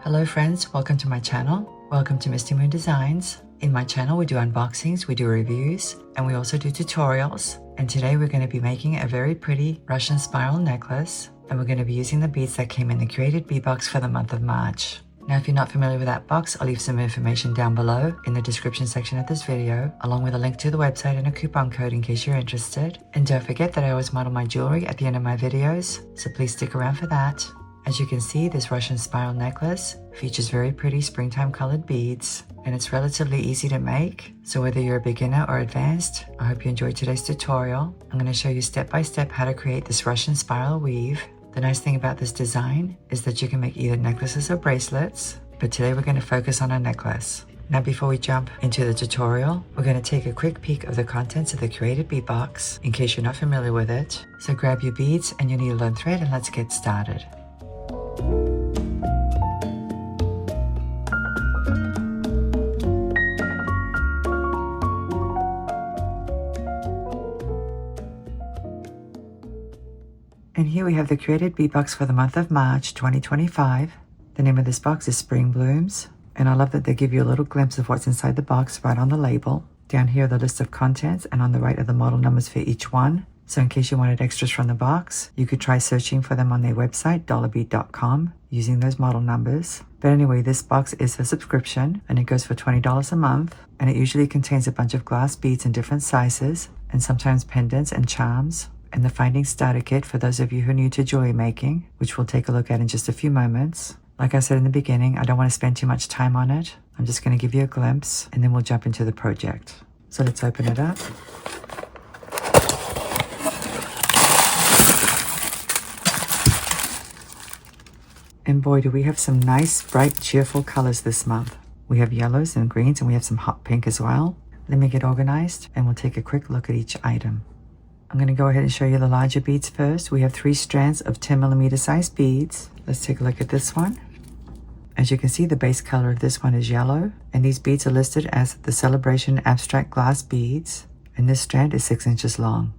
Hello friends, welcome to my channel. Welcome to Misty Moon Designs. In my channel we do unboxings, we do reviews, and we also do tutorials. And today we're going to be making a very pretty Russian spiral necklace, and we're going to be using the beads that came in the Curated Bead Box for the month of March. Now if you're not familiar with that box, I'll leave some information down below in the description section of this video, along with a link to the website and a coupon code in case you're interested. And don't forget that I always model my jewelry at the end of my videos, so please stick around for that. As you can see, this Russian spiral necklace features very pretty springtime colored beads, and it's relatively easy to make. So whether you're a beginner or advanced, I hope you enjoyed today's tutorial. I'm going to show you step by step how to create this Russian spiral weave. The nice thing about this design is that you can make either necklaces or bracelets, but today we're going to focus on a necklace. Now before we jump into the tutorial, we're going to take a quick peek of the contents of the Curated Bead Box in case you're not familiar with it. So grab your beads and your needle and thread and let's get started. And here we have the Curated Bead Box for the month of March 2025. The name of this box is Spring Blooms, and I love that they give you a little glimpse of what's inside the box right on the label. Down here are the list of contents, and on the right are the model numbers for each one. So in case you wanted extras from the box, you could try searching for them on their website, dollarbead.com, using those model numbers. But anyway, this box is a subscription, and it goes for $20 a month, and it usually contains a bunch of glass beads in different sizes, and sometimes pendants and charms, and the Finding Starter Kit for those of you who are new to jewelry making, which we'll take a look at in just a few moments. Like I said in the beginning, I don't want to spend too much time on it. I'm just going to give you a glimpse, and then we'll jump into the project. So let's open it up. And boy, do we have some nice, bright, cheerful colors this month. We have yellows and greens, and we have some hot pink as well. Let me get organized, and we'll take a quick look at each item. I'm going to go ahead and show you the larger beads first. We have 3 strands of 10mm size beads. Let's take a look at this one. As you can see, the base color of this one is yellow, and these beads are listed as the Celebration Abstract Glass Beads, and this strand is 6 inches long.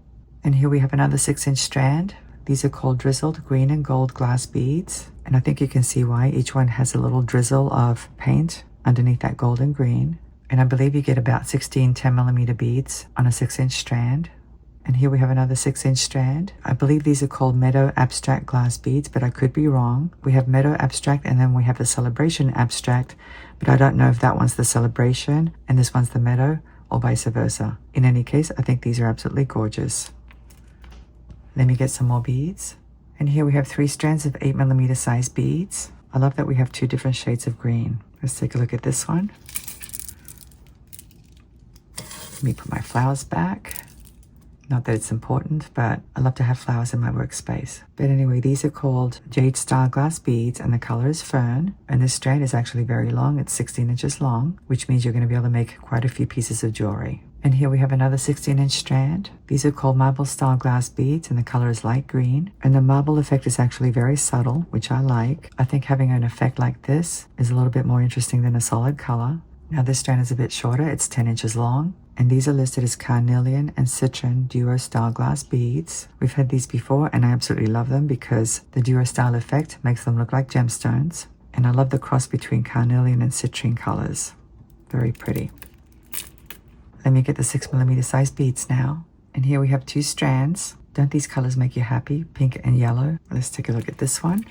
And here we have another 6-inch strand. These are called drizzled green and gold glass beads, and I think you can see why. Each one has a little drizzle of paint underneath that gold and green, and I believe you get about 16 10mm beads on a 6-inch strand. And here we have another 6-inch strand. I believe these are called Meadow Abstract Glass Beads, but I could be wrong. We have Meadow Abstract, and then we have the Celebration Abstract, but I don't know if that one's the Celebration and this one's the Meadow, or vice versa. In any case, I think these are absolutely gorgeous. Let me get some more beads. And here we have 3 strands of 8mm size beads. I love that we have 2 different shades of green. Let's take a look at this one. Let me put my flowers back. Not that it's important, but I love to have flowers in my workspace. But anyway, these are called Jade Style Glass Beads, and the color is Fern. And this strand is actually very long. It's 16 inches long, which means you're going to be able to make quite a few pieces of jewelry. And here we have another 16-inch strand. These are called Marble Style Glass Beads, and the color is light green. And the marble effect is actually very subtle, which I like. I think having an effect like this is a little bit more interesting than a solid color. Now this strand is a bit shorter. It's 10 inches long. And these are listed as Carnelian and Citron Duo Style Glass Beads. We've had these before, and I absolutely love them because the Duo Style effect makes them look like gemstones. And I love the cross between Carnelian and Citrine colors. Very pretty. Let me get the 6mm size beads now. And here we have 2 strands. Don't these colors make you happy? Pink and yellow. Let's take a look at this one.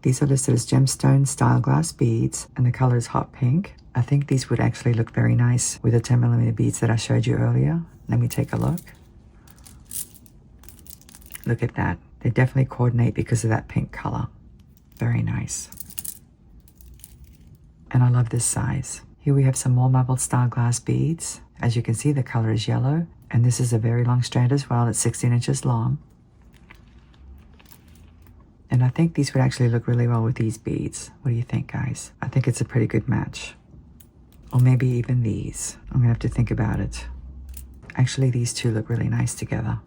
These are listed as Gemstone Style Glass Beads, and the color is hot pink. I think these would actually look very nice with the 10mm beads that I showed you earlier. Let me take a look. Look at that. They definitely coordinate because of that pink color. Very nice. And I love this size. Here we have some more marble style glass beads. As you can see, the color is yellow, and this is a very long strand as well. It's 16 inches long. And I think these would actually look really well with these beads. What do you think, guys? I think it's a pretty good match. Or maybe even these. I'm gonna have to think about it. Actually, these 2 look really nice together.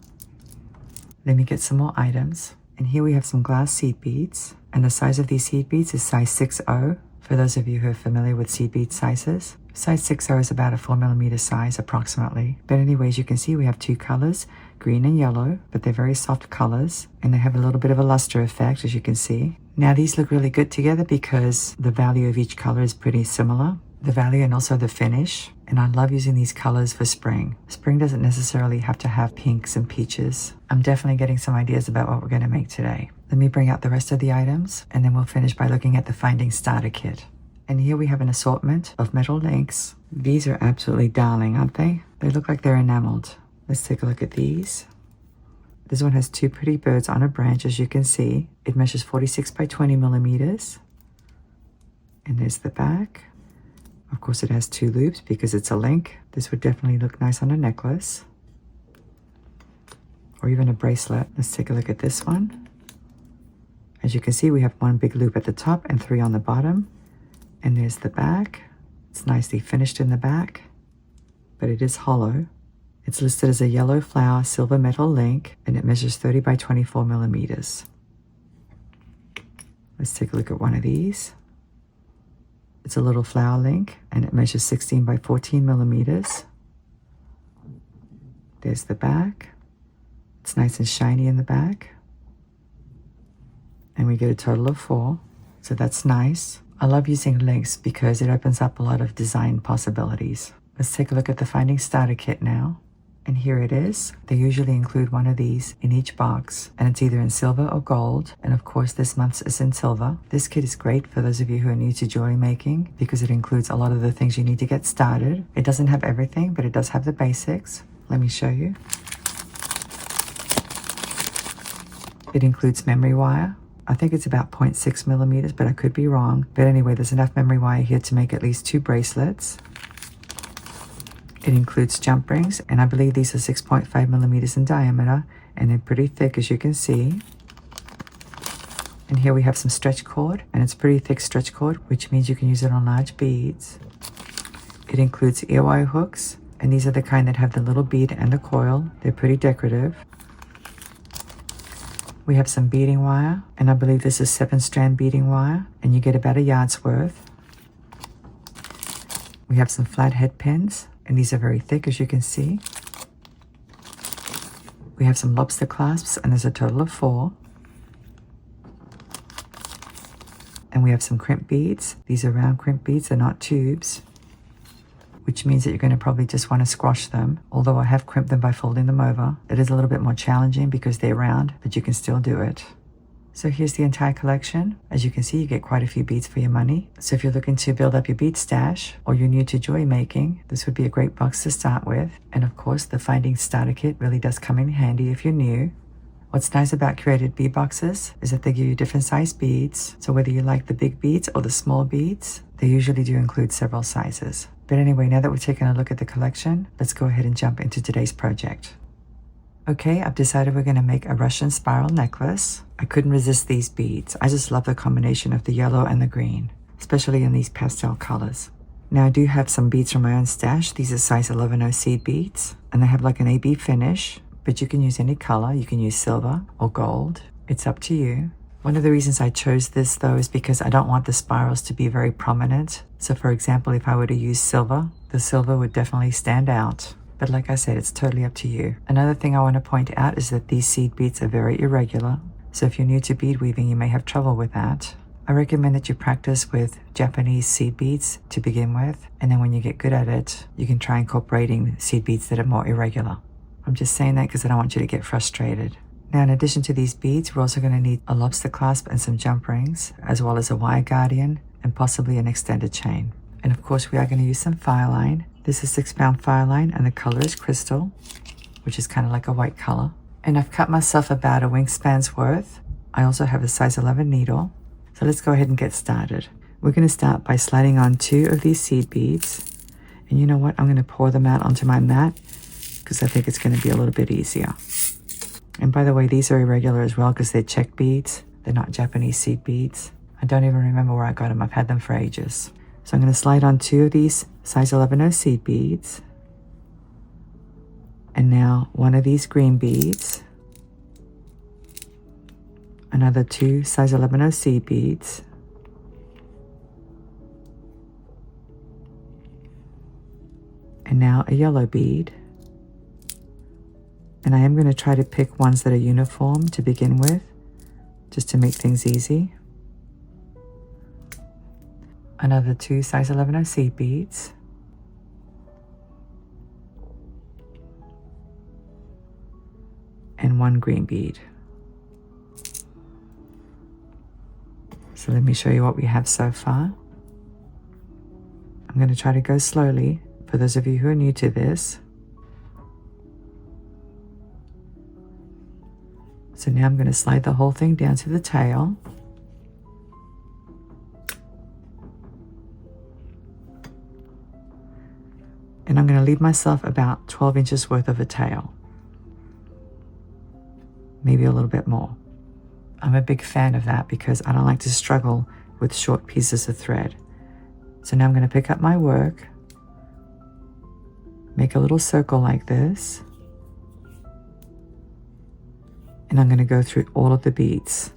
Let me get some more items. And here we have some glass seed beads. And the size of these seed beads is size 6O. For those of you who are familiar with seed bead sizes. Size 6O is about a 4mm size approximately. But anyways, you can see we have two colors, green and yellow, but they're very soft colors and they have a little bit of a luster effect, as you can see. Now these look really good together because the value of each color is pretty similar. The value and also the finish. And I love using these colors for spring. Spring doesn't necessarily have to have pinks and peaches. I'm definitely getting some ideas about what we're going to make today. Let me bring out the rest of the items and then we'll finish by looking at the Finding Starter Kit. And here we have an assortment of metal links. These are absolutely darling, aren't they? They look like they're enameled. Let's take a look at these. This one has two pretty birds on a branch, as you can see. It measures 46 by 20mm. And there's the back. Of course, it has two loops because it's a link. This would definitely look nice on a necklace or even a bracelet. Let's take a look at this one. As you can see, we have one big loop at the top and three on the bottom. And there's the back. It's nicely finished in the back, but it is hollow. It's listed as a yellow flower silver metal link and it measures 30 by 24mm. Let's take a look at one of these. It's a little flower link and it measures 16 by 14mm. There's the back. It's nice and shiny in the back. And we get a total of 4. So that's nice. I love using links because it opens up a lot of design possibilities. Let's take a look at the Finding Starter Kit now. And here it is. They usually include one of these in each box, and it's either in silver or gold. And of course, this month's is in silver. This kit is great for those of you who are new to jewelry making because it includes a lot of the things you need to get started. It doesn't have everything, but it does have the basics. Let me show you. It includes memory wire. I think it's about 0.6mm, but I could be wrong. But anyway, there's enough memory wire here to make at least 2 bracelets. It includes jump rings, and I believe these are 6.5mm in diameter, and they're pretty thick, as you can see. And here we have some stretch cord, and it's pretty thick stretch cord, which means you can use it on large beads. It includes ear wire hooks, and these are the kind that have the little bead and the coil. They're pretty decorative. We have some beading wire, and I believe this is 7-strand beading wire, and you get about a yard's worth. We have some flat head pins, and these are very thick, as you can see. We have some lobster clasps, and there's a total of 4. And we have some crimp beads. These are round crimp beads, they're not tubes, which means that you're going to probably just want to squash them. Although I have crimped them by folding them over. It is a little bit more challenging because they're round, but you can still do it. So here's the entire collection. As you can see, you get quite a few beads for your money. So if you're looking to build up your bead stash or you're new to jewelry making, this would be a great box to start with. And of course, the Finding Starter Kit really does come in handy if you're new. What's nice about Curated Bead Boxes is that they give you different size beads. So whether you like the big beads or the small beads, they usually do include several sizes. But anyway, now that we've taken a look at the collection, let's go ahead and jump into today's project. Okay, I've decided we're going to make a Russian spiral necklace. I couldn't resist these beads. I just love the combination of the yellow and the green, especially in these pastel colors. Now I do have some beads from my own stash. These are size 11O seed beads, and they have like an AB finish, but you can use any color. You can use silver or gold. It's up to you. One of the reasons I chose this though is because I don't want the spirals to be very prominent. So for example, if I were to use silver, the silver would definitely stand out. But like I said, it's totally up to you. Another thing I want to point out is that these seed beads are very irregular. So if you're new to bead weaving, you may have trouble with that. I recommend that you practice with Japanese seed beads to begin with. And then when you get good at it, you can try incorporating seed beads that are more irregular. I'm just saying that because I don't want you to get frustrated. Now, in addition to these beads, we're also going to need a lobster clasp and some jump rings, as well as a wire guardian and possibly an extended chain. And of course, we are going to use some fireline. This is 6-pound fireline and the color is crystal, which is kind of like a white color. And I've cut myself about a wingspan's worth. I also have a size 11 needle. So let's go ahead and get started. We're going to start by sliding on 2 of these seed beads. And you know what? I'm going to pour them out onto my mat because I think it's going to be a little bit easier. And by the way, these are irregular as well because they're check beads. They're not Japanese seed beads. I don't even remember where I got them. I've had them for ages. So I'm going to slide on 2 of these size 11O seed beads. And now 1 of these green beads. Another 2 size 11O seed beads. And now a yellow bead. And I am going to try to pick ones that are uniform to begin with, just to make things easy. Another 2 size 11 seed beads. And 1 green bead. So let me show you what we have so far. I'm going to try to go slowly for those of you who are new to this. So now I'm going to slide the whole thing down to the tail. And I'm going to leave myself about 12 inches worth of a tail. Maybe a little bit more. I'm a big fan of that because I don't like to struggle with short pieces of thread. So now I'm going to pick up my work, make a little circle like this, and I'm going to go through all of the beads.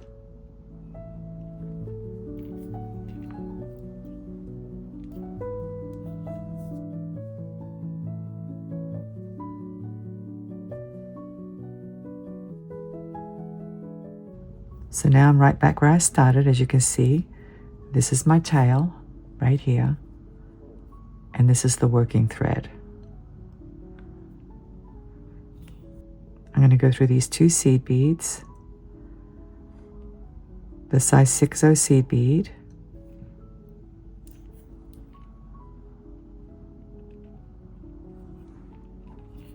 So now I'm right back where I started. As you can see, this is my tail right here, and this is the working thread. I'm going to go through these 2 seed beads, the size 6/0 seed bead,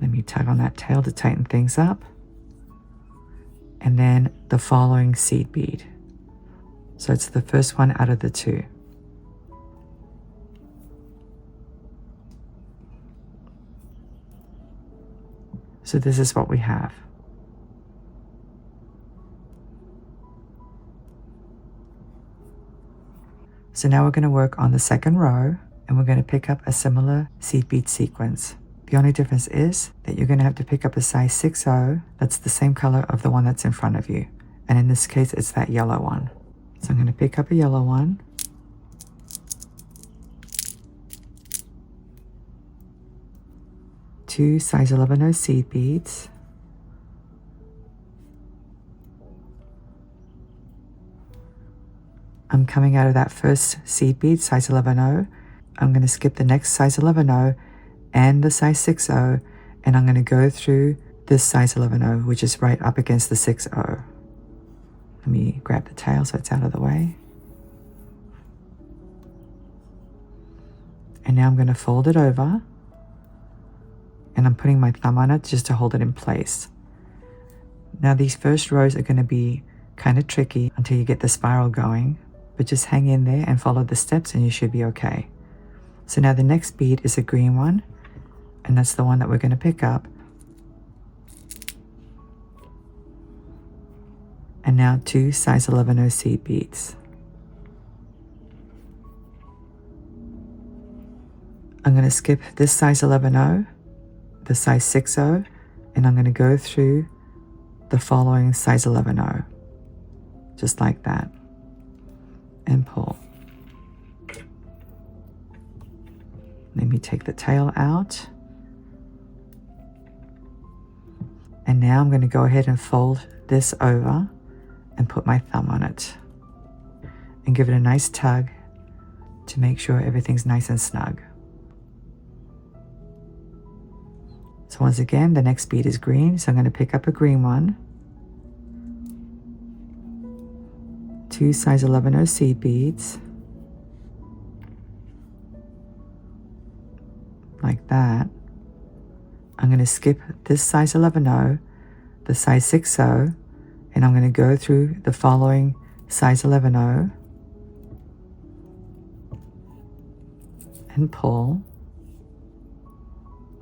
let me tug on that tail to tighten things up, and then the following seed bead. So it's the first one out of the 2. So this is what we have. So now we're going to work on the second row, and we're going to pick up a similar seed bead sequence. The only difference is that you're going to have to pick up a size 6/0 that's the same color of the one that's in front of you. And in this case, it's that yellow one. So I'm going to pick up a yellow one. Two size 11/0 seed beads. I'm coming out of that first seed bead, size 11/0. I'm going to skip the next size 11/0 and the size 6/0, and I'm going to go through this size 11/0, which is right up against the 6/0. Let me grab the tail so it's out of the way. And now I'm going to fold it over, and I'm putting my thumb on it just to hold it in place. Now these first rows are going to be kind of tricky until you get the spiral going, but just hang in there and follow the steps and you should be okay. So now the next bead is a green one, and that's the one that we're going to pick up. And now 2 size 11/0 seed beads. I'm going to skip this size 11/0, the size 6/0, and I'm going to go through the following size 11/0, just like that, and pull. Let me take the tail out. And now I'm going to go ahead and fold this over and put my thumb on it and give it a nice tug to make sure everything's nice and snug. So once again, the next bead is green, so I'm going to pick up a green one. 2 size 11/0 seed beads. Like that. I'm going to skip this size 11/0, the size 6/0, and I'm going to go through the following size 11/0 and pull,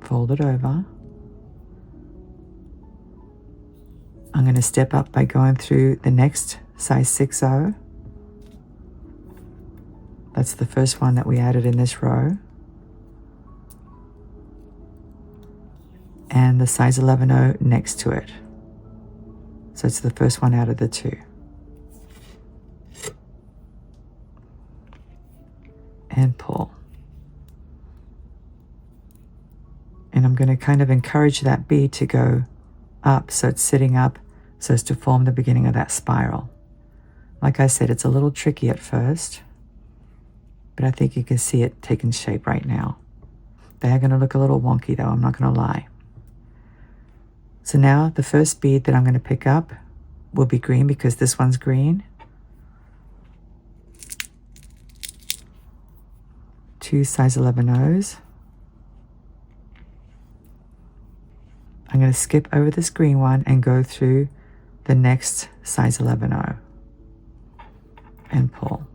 fold it over. I'm going to step up by going through the next size 6/0. That's the first one that we added in this row. And the size 11/0 next to it. So it's the first one out of the 2. And pull. going to kind of encourage that bead to go up so it's sitting up so as to form the beginning of that spiral. Like I said, it's a little tricky at first, but I think you can see it taking shape right now. They are going to look a little wonky though, I'm not going to lie. So now the first bead that I'm going to pick up will be green because this one's green. 2 size 11 O's. I'm going to skip over this green one and go through the next size 11 O and pull.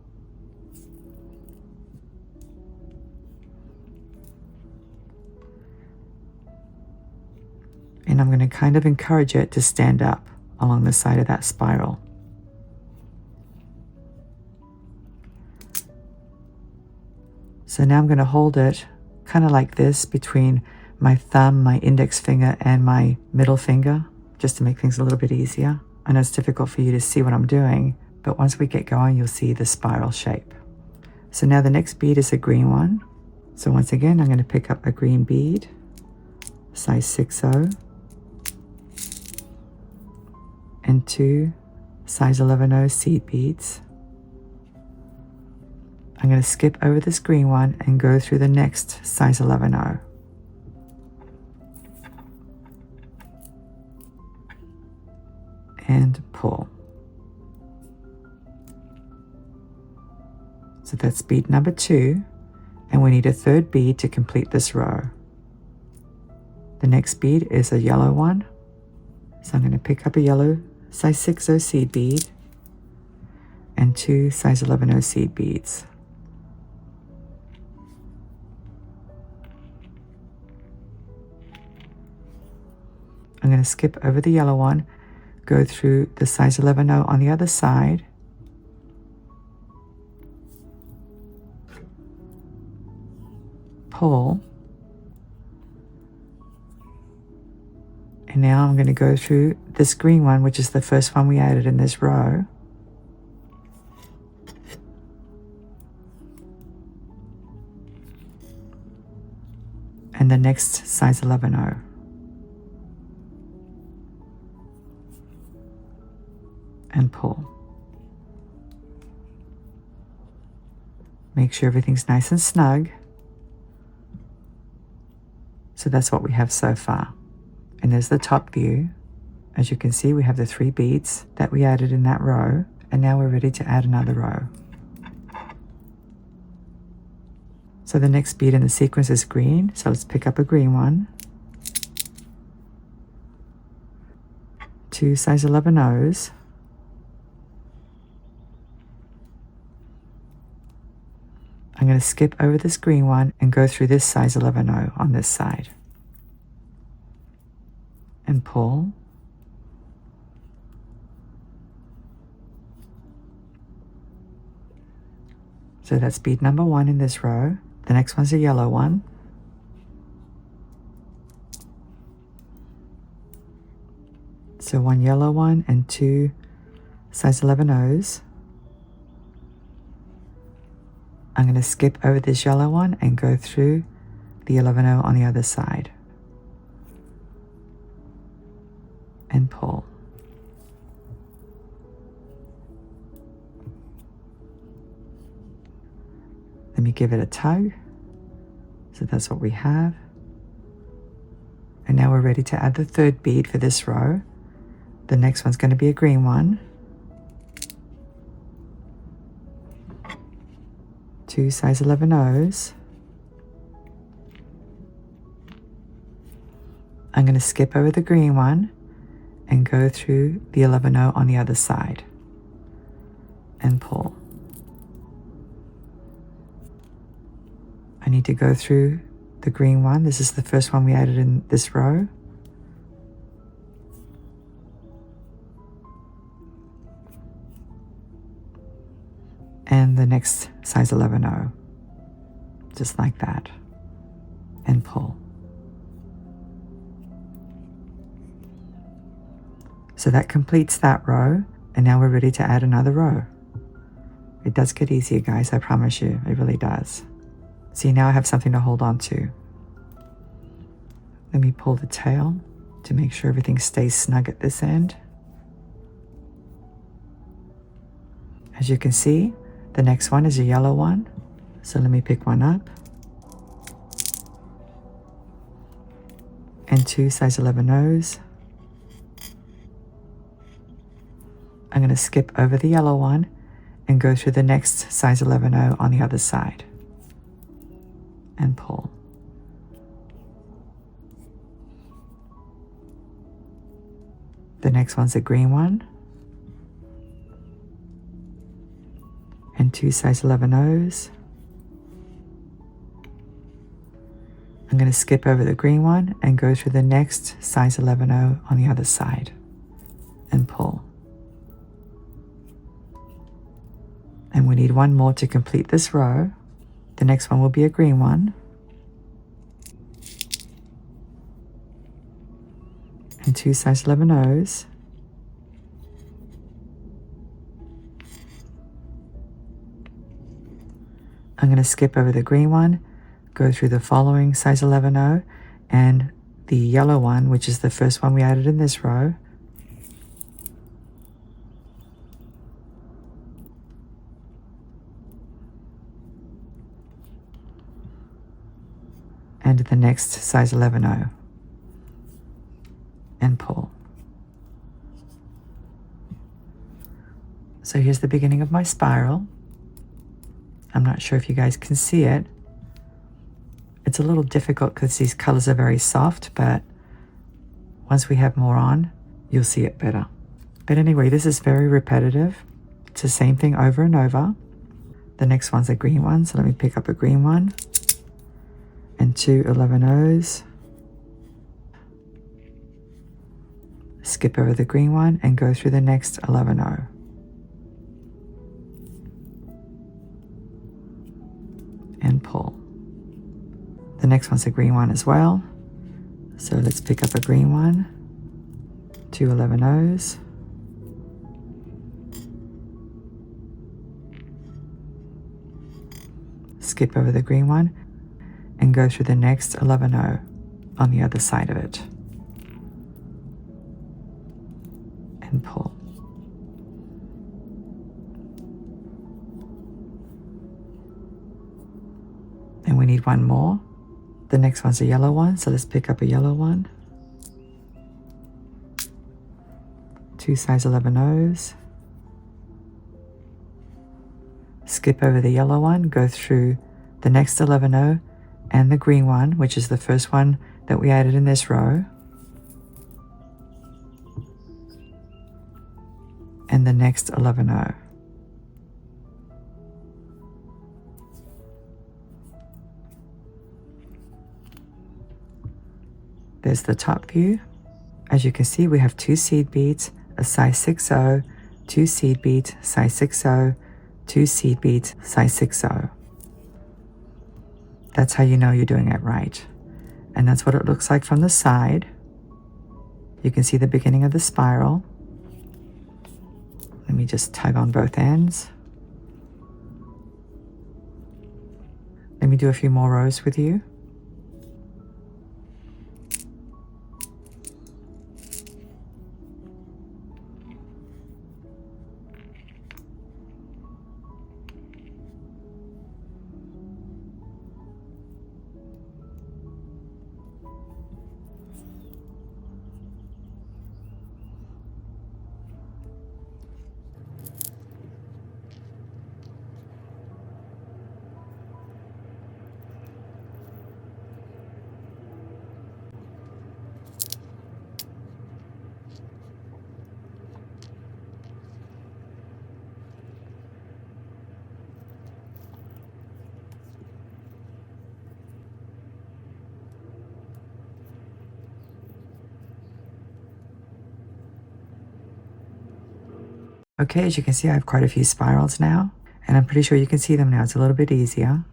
And I'm going to kind of encourage it to stand up along the side of that spiral. So now I'm going to hold it kind of like this between my thumb, my index finger, and my middle finger, just to make things a little bit easier. I know it's difficult for you to see what I'm doing, but once we get going, you'll see the spiral shape. So now the next bead is a green one. So once again, I'm going to pick up a green bead, size 6O, and 2 size 11O seed beads. I'm going to skip over this green one and go through the next size 11O. And pull. So that's bead number 2, and we need a third bead to complete this row. The next bead is a yellow one, so I'm going to pick up a yellow size 6O seed bead and 2 size 11O seed beads. I'm going to skip over the yellow one, go through the size 11O on the other side, pull, and now I'm going to go through this green one, which is the first one we added in this row, and the next size 11O. And pull. Make sure everything's nice and snug. So that's what we have so far. And there's the top view. As you can see, we have the 3 beads that we added in that row, and now we're ready to add another row. So the next bead in the sequence is green, so let's pick up a green one. 2 size 11 O's. I'm going to skip over this green one and go through this size 11O on this side. And pull. So that's bead number 1 in this row. The next one's a yellow one. So 1 yellow one and 2 size 11 O's. I'm going to skip over this yellow one and go through the 11O on the other side. And pull. Let me give it a tug. So that's what we have. And now we're ready to add the third bead for this row. The next one's going to be a green one. 2 size 11 O's. I'm going to skip over the green one and go through the 11O on the other side and pull. I need to go through the green one. This is the first one we added in this row. And the next size 11O, just like that, and pull. So that completes that row, and now we're ready to add another row. It does get easier, guys, I promise you, it really does. See, now I have something to hold on to. Let me pull the tail to make sure everything stays snug at this end. As you can see, the next one is a yellow one. So let me pick one up. And 2 size 11 O's. I'm going to skip over the yellow one and go through the next size 11 O on the other side. And pull. The next one's a green one. And 2 size 11 O's. I'm going to skip over the green one and go through the next size 11 O on the other side. And pull. And we need one more to complete this row. The next one will be a green one. And 2 size 11 O's. I'm going to skip over the green one, go through the following size 11 O and the yellow one, which is the first one we added in this row. And the next size 11 O. And pull. So here's the beginning of my spiral. I'm not sure if you guys can see it. It's a little difficult because these colors are very soft, but once we have more on, you'll see it better. But anyway, this is very repetitive. It's the same thing over and over. The next one's a green one, so let me pick up a green one. And 2 11 O's. Skip over the green one and go through the next 11 O. And pull. The next one's a green one as well. So let's pick up a green one. 2 11 O's. Skip over the green one and go through the next 11 O on the other side of it. And pull. And we need one more. The next one's a yellow one, so let's pick up a yellow one. 2 size 11 O's. Skip over the yellow one, go through the next 11 O and the green one, which is the first one that we added in this row. And the next 11 O. There's the top view. As you can see, we have 2 seed beads, a size 6O, 2 seed beads, size 6O, 2 seed beads, size 6O. That's how you know you're doing it right. And that's what it looks like from the side. You can see the beginning of the spiral. Let me just tug on both ends. Let me do a few more rows with you. Okay, as you can see, I have quite a few spirals now, and I'm pretty sure you can see them now. It's a little bit easier.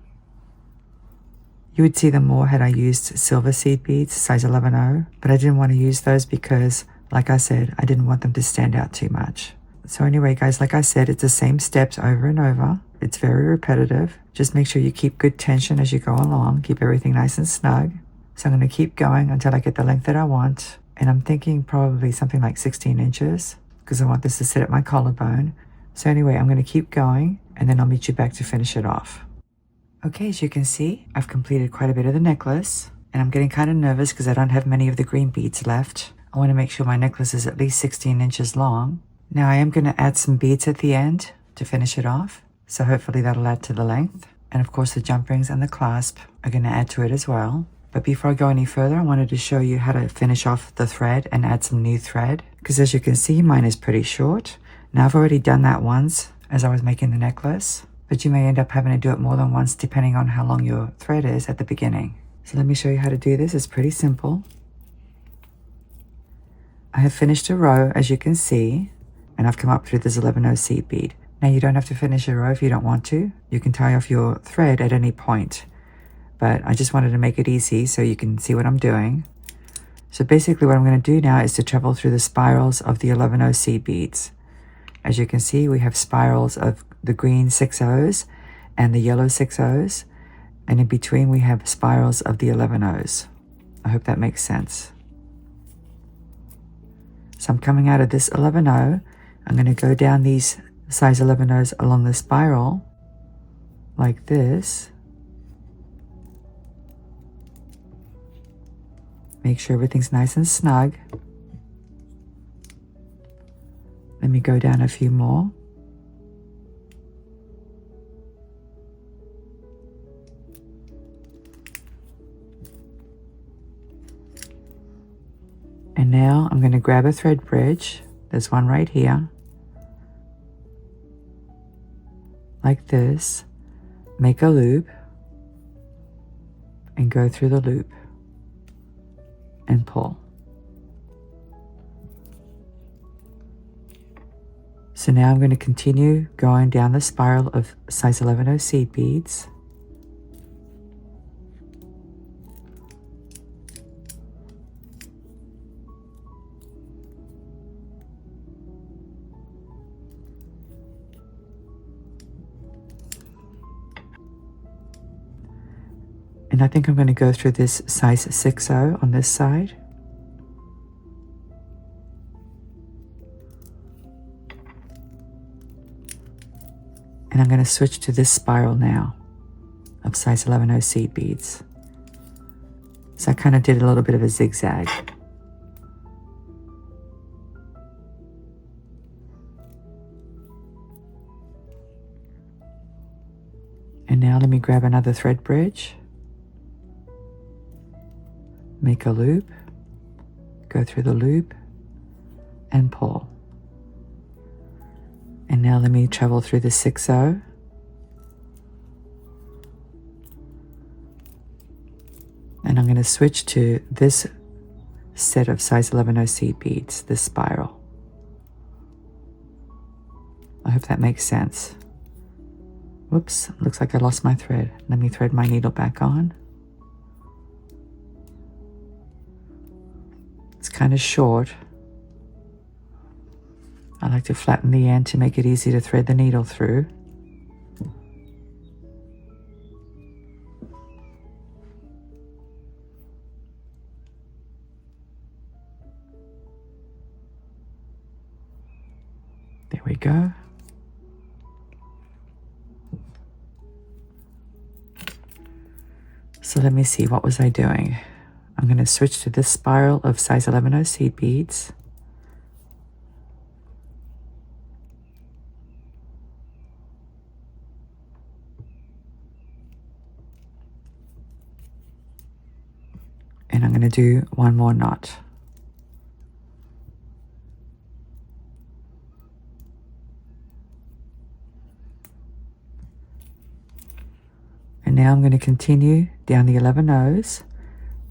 You would see them more had I used silver seed beads, size 11O, but I didn't want to use those because, like I said, I didn't want them to stand out too much. So anyway, guys, like I said, it's the same steps over and over. It's very repetitive. Just make sure you keep good tension as you go along. Keep everything nice and snug. So I'm going to keep going until I get the length that I want. And I'm thinking probably something like 16 inches because I want this to sit at my collarbone. So anyway, I'm going to keep going and then I'll meet you back to finish it off. Okay, as you can see, I've completed quite a bit of the necklace and I'm getting kind of nervous because I don't have many of the green beads left. I want to make sure my necklace is at least 16 inches long. Now I am going to add some beads at the end to finish it off. So hopefully that'll add to the length. And of course the jump rings and the clasp are going to add to it as well. But before I go any further, I wanted to show you how to finish off the thread and add some new thread. Because as you can see, mine is pretty short. Now I've already done that once as I was making the necklace, but you may end up having to do it more than once depending on how long your thread is at the beginning. So let me show you how to do this. It's pretty simple. I have finished a row, as you can see, and I've come up through this 11-0 seed bead. Now you don't have to finish a row if you don't want to. You can tie off your thread at any point. But I just wanted to make it easy so you can see what I'm doing. So basically what I'm going to do now is to travel through the spirals of the 11-0 seed beads. As you can see, we have spirals of the green 6-0s and the yellow 6-0s. And in between we have spirals of the 11-0s. I hope that makes sense. So I'm coming out of this 11-0. I'm going to go down these size 11-0s along the spiral like this. Make sure everything's nice and snug. Let me go down a few more. And now I'm going to grab a thread bridge. There's one right here. Like this. Make a loop. And go through the loop. And pull. So now I'm going to continue going down the spiral of size 11-0 seed beads. And I think I'm going to go through this size 6-0 on this side. And I'm going to switch to this spiral now of size 11-0 seed beads. So I kind of did a little bit of a zigzag. And now let me grab another thread bridge. Make a loop, go through the loop, and pull. And now let me travel through the 6-0. And I'm going to switch to this set of size 11-0 seed beads, this spiral. I hope that makes sense. Whoops, looks like I lost my thread. Let me thread my needle back on. It's kind of short. I like to flatten the end to make it easy to thread the needle through. There we go. So let me see, what was I doing? I'm going to switch to this spiral of size 11-0 seed beads. And I'm going to do one more knot. And now I'm going to continue down the 11-0s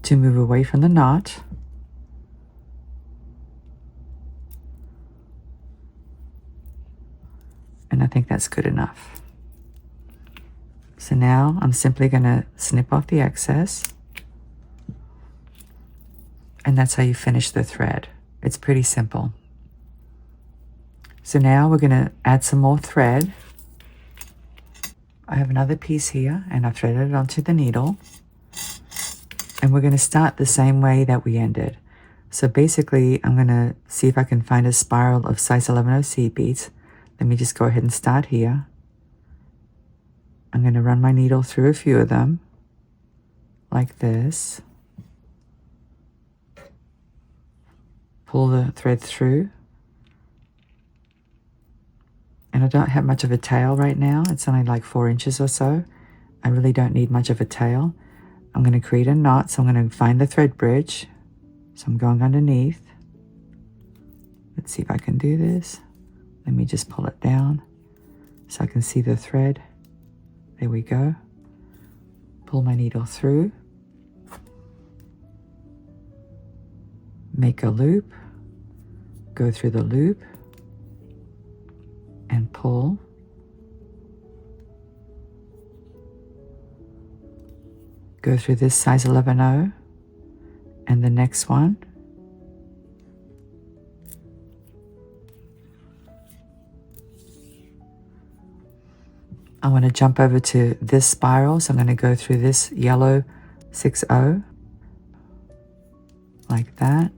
to move away from the knot. And I think that's good enough. So now I'm simply going to snip off the excess. And that's how you finish the thread. It's pretty simple. So now we're going to add some more thread. I have another piece here and I've threaded it onto the needle. And we're going to start the same way that we ended. So basically, I'm going to see if I can find a spiral of size 11 seed beads. Let me just go ahead and start here. I'm going to run my needle through a few of them, like this. Pull the thread through. And I don't have much of a tail right now. It's only like 4 inches or so. I really don't need much of a tail. I'm going to create a knot, so I'm going to find the thread bridge. So I'm going underneath. Let's see if I can do this. Let me just pull it down so I can see the thread. There we go. Pull my needle through. Make a loop. Go through the loop. And pull. Go through this size 11 and the next one. I want to jump over to this spiral, so I'm going to go through this yellow 6/0 like that.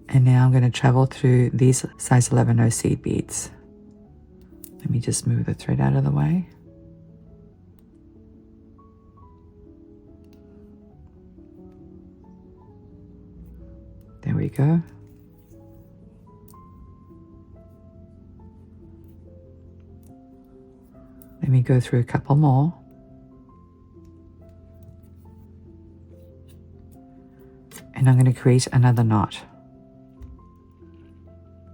And now I'm going to travel through these size 11 seed beads. Let me just move the thread out of the way. There we go. Let me go through a couple more. And I'm going to create another knot.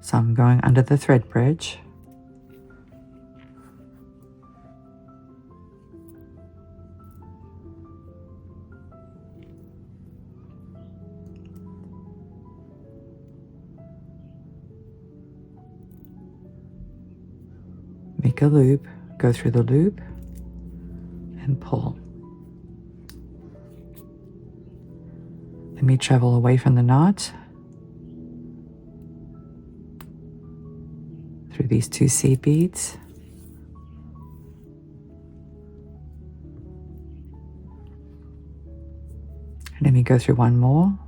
So I'm going under the thread bridge. Make a loop, go through the loop, and pull. Let me travel away from the knot through these 2 seed beads. Let me go through one more.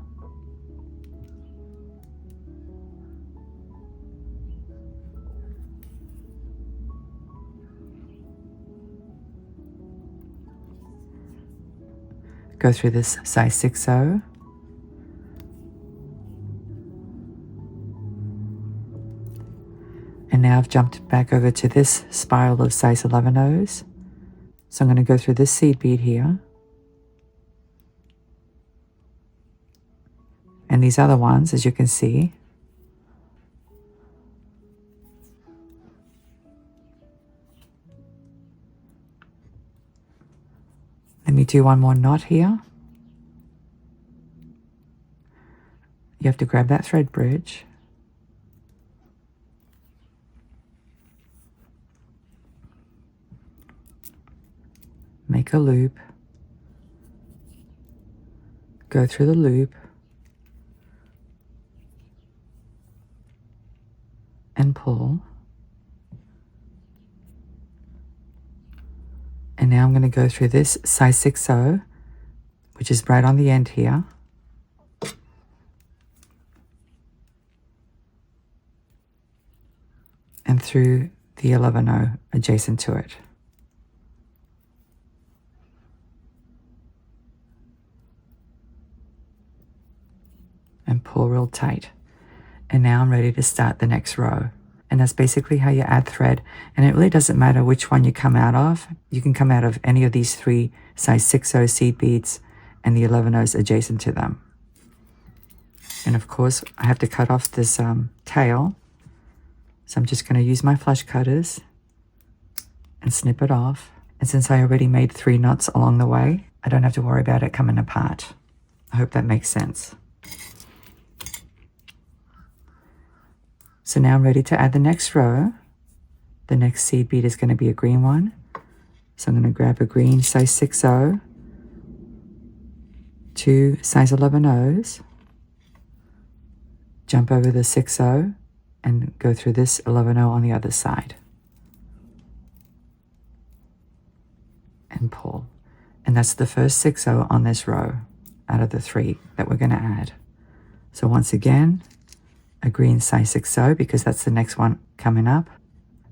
Go through this size 6/0. And now I've jumped back over to this spiral of size 11/0. So I'm going to go through this seed bead here. And these other ones, as you can see, let me do one more knot here. You have to grab that thread bridge. Make a loop. Go through the loop. And pull. And now I'm going to go through this size 6/0, which is right on the end here. And through the 11/0 adjacent to it. And pull real tight. And now I'm ready to start the next row. And that's basically how you add thread. And it really doesn't matter which one you come out of. You can come out of any of these 3 size 6/0 seed beads and the 11/0s adjacent to them. And of course, I have to cut off this tail. So I'm just going to use my flush cutters and snip it off. And since I already made 3 knots along the way, I don't have to worry about it coming apart. I hope that makes sense. So now I'm ready to add the next row. The next seed bead is going to be a green one. So I'm going to grab a green size 6/0, 2 size 11/0s, jump over the 6/0 and go through this 11/0 on the other side. and pull. And that's the first 6-0 on this row out of the 3 that we're going to add. So once again, a green size 6-0 because that's the next one coming up.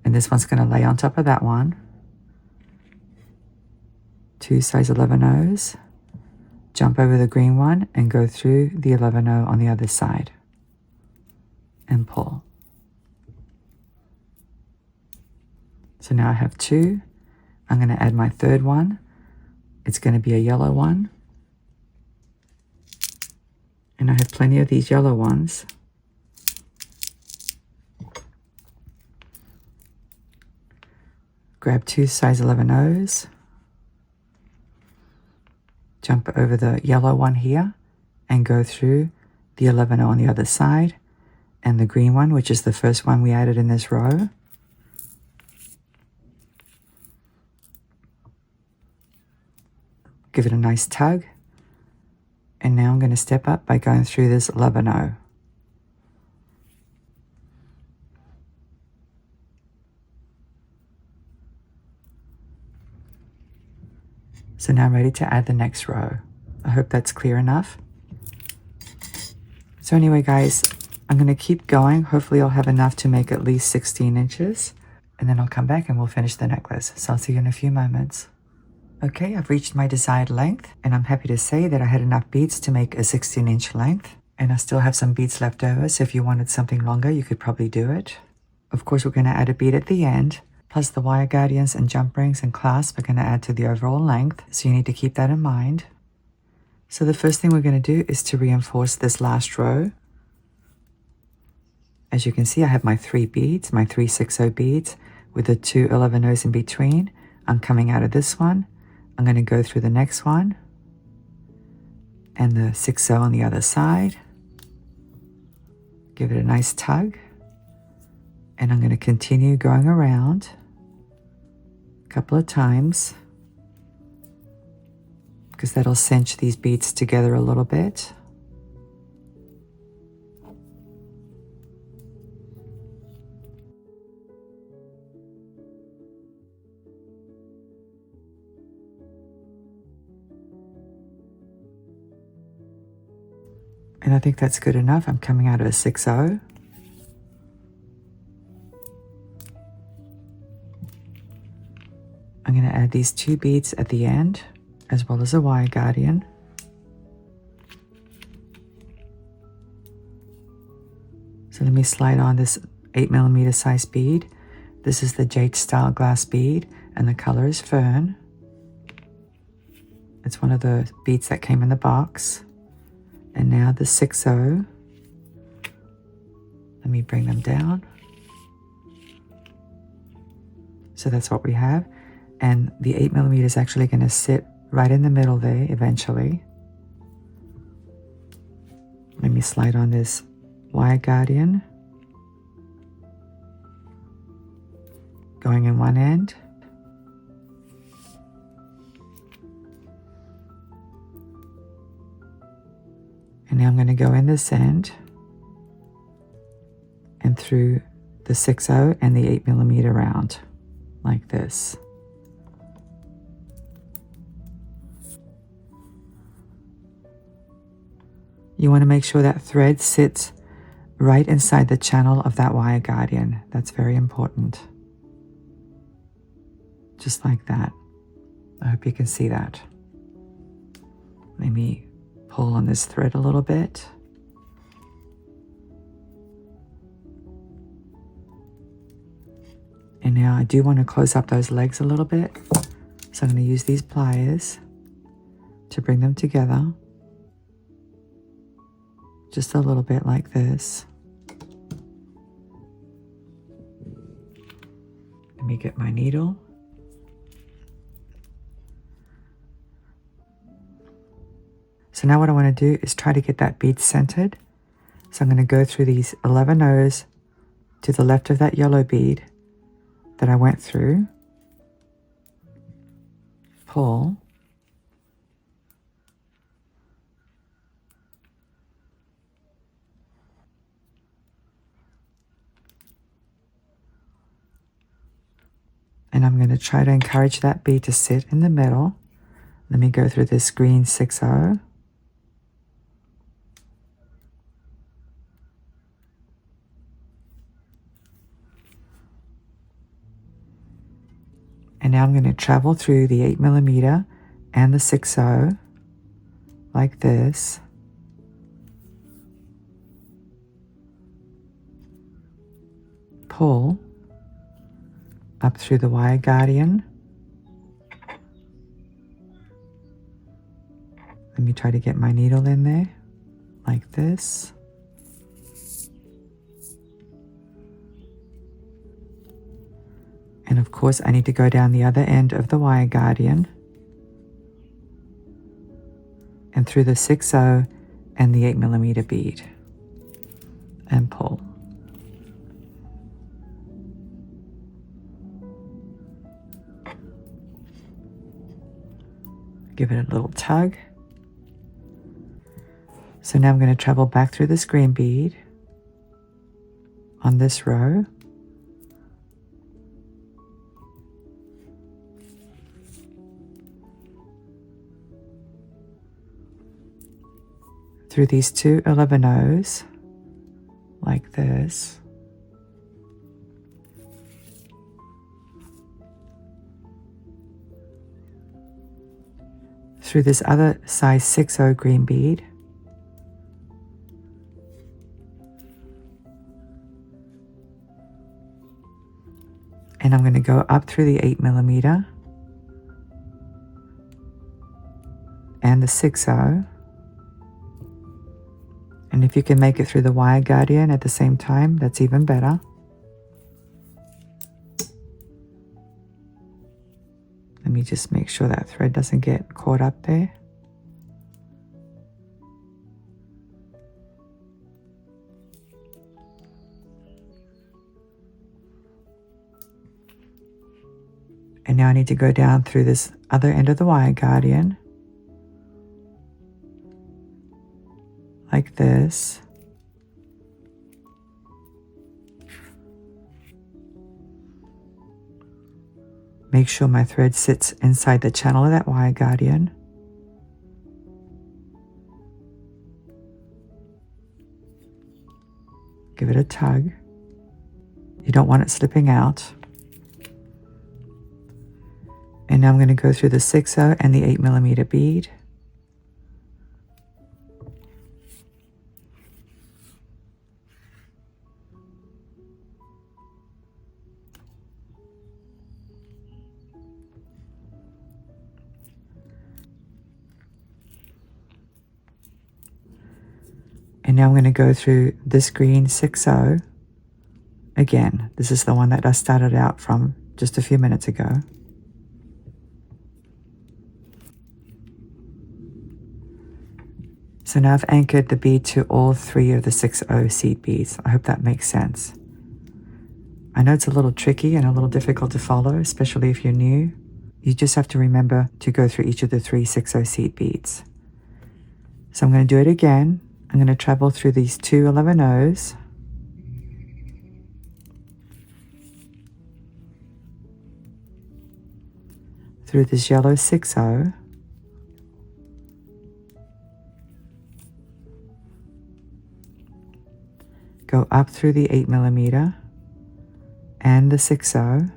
And this one's going to lay on top of that one. 2 size 11-0s, jump over the green one and go through the 11-0 on the other side and pull. So now I have 2. I'm going to add my third one. It's going to be a yellow one. And I have plenty of these yellow ones. Grab 2 size 11-0s. Jump over the yellow one here and go through the 11-0 on the other side and the green one, which is the first one we added in this row. Give it a nice tug. And now I'm going to step up by going through this 11-0. So now I'm ready to add the next row. I hope that's clear enough. So anyway, guys, I'm going to keep going. Hopefully I'll have enough to make at least 16 inches. And then I'll come back and we'll finish the necklace. So I'll see you in a few moments. Okay, I've reached my desired length, and I'm happy to say that I had enough beads to make a 16-inch length, and I still have some beads left over, so if you wanted something longer, you could probably do it. Of course, we're going to add a bead at the end, plus the wire guardians and jump rings and clasp are going to add to the overall length, so you need to keep that in mind. So the first thing we're going to do is to reinforce this last row. As you can see, I have my 3 beads, my 3 6-0 beads, with the 2 11-0s in between. I'm coming out of this one. I'm going to go through the next one and the 6-0 on the other side. Give it a nice tug. And I'm going to continue going around a couple of times because that'll cinch these beads together a little bit. And I think that's good enough. I'm coming out of a 6-0. I'm going to add these 2 beads at the end, as well as a wire guardian. So let me slide on this 8mm size bead. This is the jade style glass bead, and the color is Fern. It's one of the beads that came in the box. And now the 6-0. Let me bring them down. So that's what we have. And the 8mm is actually going to sit right in the middle there eventually. Let me slide on this wire guardian. Going in one end. And now I'm going to go in this end and through the 6-0 and the 8mm round like this. You want to make sure that thread sits right inside the channel of that wire guardian. That's very important. Just like that. I hope you can see that. Let me pull on this thread a little bit. And now I do want to close up those legs a little bit. So I'm going to use these pliers to bring them together. Just a little bit like this. Let me get my needle. So now what I want to do is try to get that bead centered. So I'm going to go through these 11-0s to the left of that yellow bead that I went through. Pull. And I'm going to try to encourage that bead to sit in the middle. Let me go through this green 6-0. And now I'm going to travel through the 8mm and the 6-0 like this. Pull up through the wire guardian. Let me try to get my needle in there like this. And of course I need to go down the other end of the wire guardian and through the 6-0 and the 8mm bead and pull. Give it a little tug. So now I'm going to travel back through this green bead on this row. Through these two 11-0s like this. Through this other size 6-0 green bead. And I'm going to go up through the 8mm and the 6-0. And if you can make it through the wire guardian at the same time, that's even better. Let me just make sure that thread doesn't get caught up there. And now I need to go down through this other end of the wire guardian like this. Make sure my thread sits inside the channel of that wire guardian. Give it a tug. You don't want it slipping out. And now I'm going to go through the 6-0 and the 8mm bead. And now I'm going to go through this green 6-0. Again, this is the one that I started out from just a few minutes ago. So now I've anchored the bead to all three of the 6-0 seed beads. I hope that makes sense. I know it's a little tricky and a little difficult to follow, especially if you're new. You just have to remember to go through each of the three 6-0 seed beads. So I'm going to do it again. I'm going to travel through these two 11-0s. Through this yellow 6-0. Go up through the 8mm and the 6-0.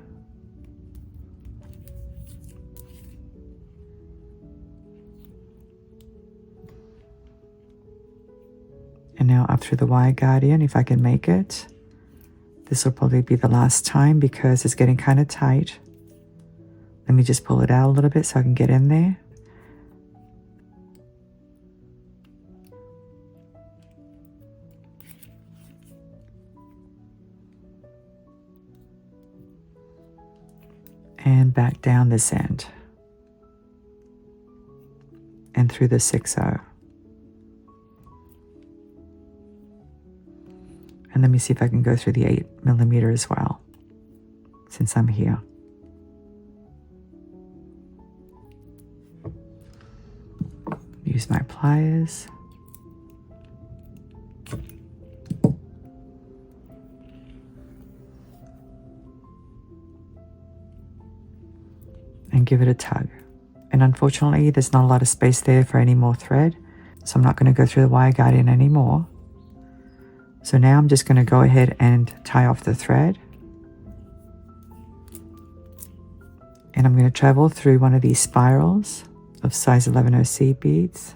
And now up through the wire guardian, if I can make it. This will probably be the last time because it's getting kind of tight. Let me just pull it out a little bit so I can get in there. And back down this end. And through the 6-0. And let me see if I can go through the 8mm as well, since I'm here. Use my pliers. give it a tug. And unfortunately, there's not a lot of space there for any more thread, so I'm not going to go through the wire guardian anymore. So now I'm just going to go ahead and tie off the thread. And I'm going to travel through one of these spirals of size 11 seed beads.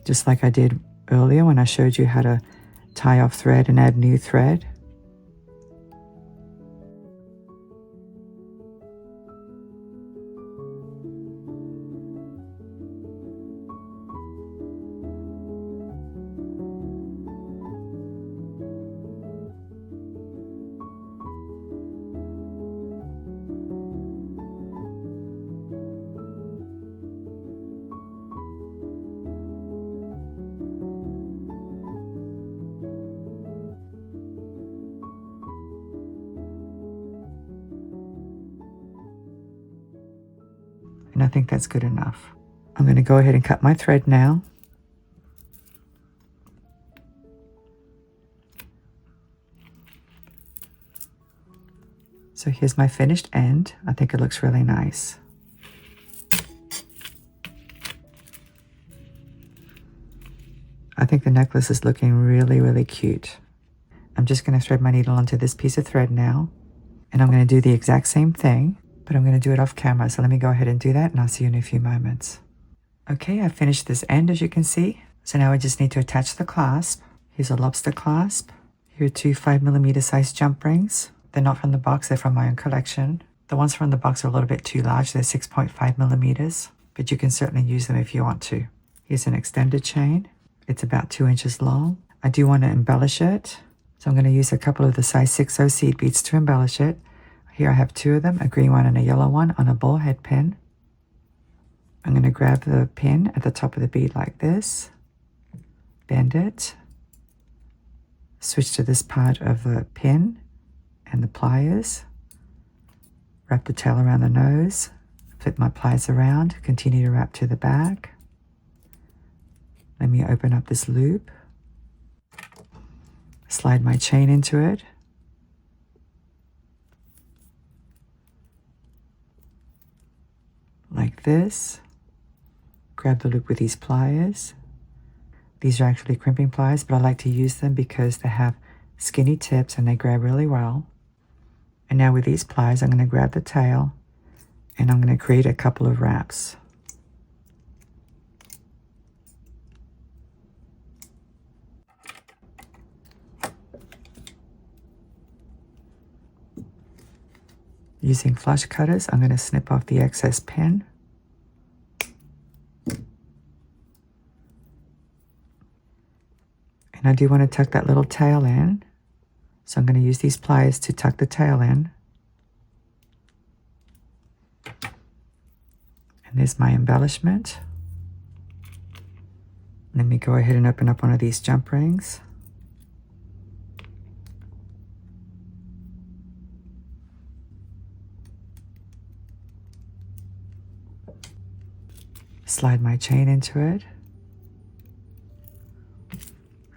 Just like I did earlier when I showed you how to tie off thread and add new thread. And I think that's good enough. I'm going to go ahead and cut my thread now. So here's my finished end. I think it looks really nice. I think the necklace is looking really, really cute. I'm just going to thread my needle onto this piece of thread now. And I'm going to do the exact same thing, but I'm going to do it off camera. So let me go ahead and do that, and I'll see you in a few moments. Okay, I finished this end, as you can see. So now I just need to attach the clasp. Here's a lobster clasp. Here are two 5mm size jump rings. They're not from the box, they're from my own collection. The ones from the box are a little bit too large. They're 6.5mm, but you can certainly use them if you want to. Here's an extended chain. It's about 2 inches long. I do want to embellish it, so I'm going to use a couple of the size 60 seed beads to embellish it. Here I have two of them, a green one and a yellow one on a ball head pin. I'm going to grab the pin at the top of the bead like this, bend it, switch to this part of the pin and the pliers, wrap the tail around the nose, flip my pliers around, continue to wrap to the back. Let me open up this loop, slide my chain into it, like this, grab the loop with these pliers. These are actually crimping pliers, but I like to use them because they have skinny tips and they grab really well. And now with these pliers, I'm going to grab the tail and I'm going to create a couple of wraps. Using flush cutters, I'm going to snip off the excess pin. And I do want to tuck that little tail in. So I'm going to use these pliers to tuck the tail in. And there's my embellishment. Let me go ahead and open up one of these jump rings. Slide my chain into it.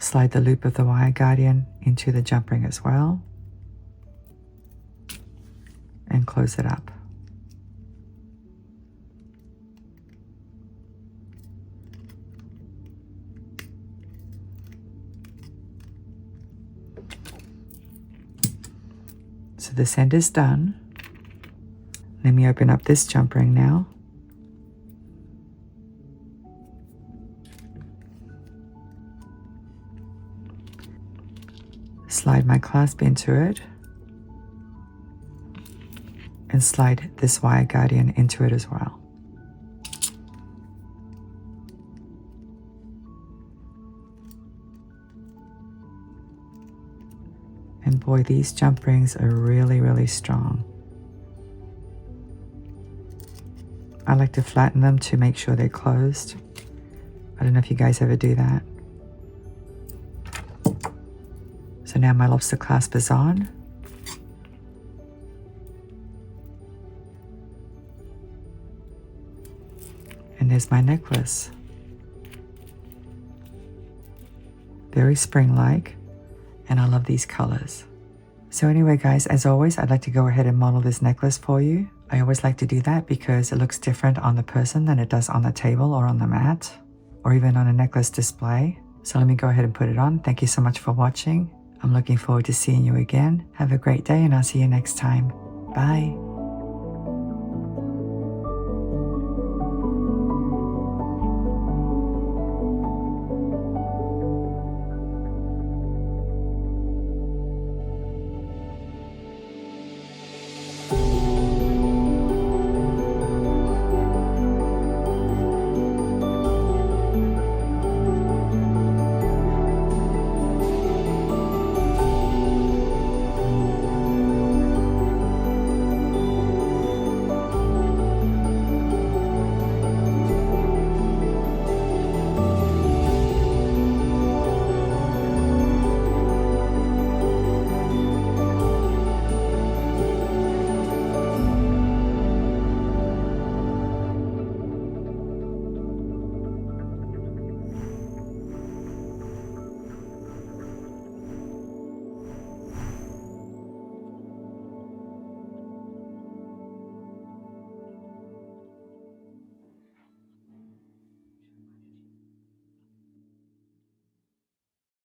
Slide the loop of the wire guardian into the jump ring as well. And close it up. So this end is done. Let me open up this jump ring now. Slide my clasp into it and slide this wire guardian into it as well. And boy, these jump rings are really, really strong. I like to flatten them to make sure they're closed. I don't know if you guys ever do that. So now my lobster clasp is on. And there's my necklace. Very spring-like, and I love these colors. So anyway, guys, as always, I'd like to go ahead and model this necklace for you. I always like to do that because it looks different on the person than it does on the table or on the mat, or even on a necklace display. So let me go ahead and put it on. Thank you so much for watching. I'm looking forward to seeing you again. Have a great day, and I'll see you next time. Bye.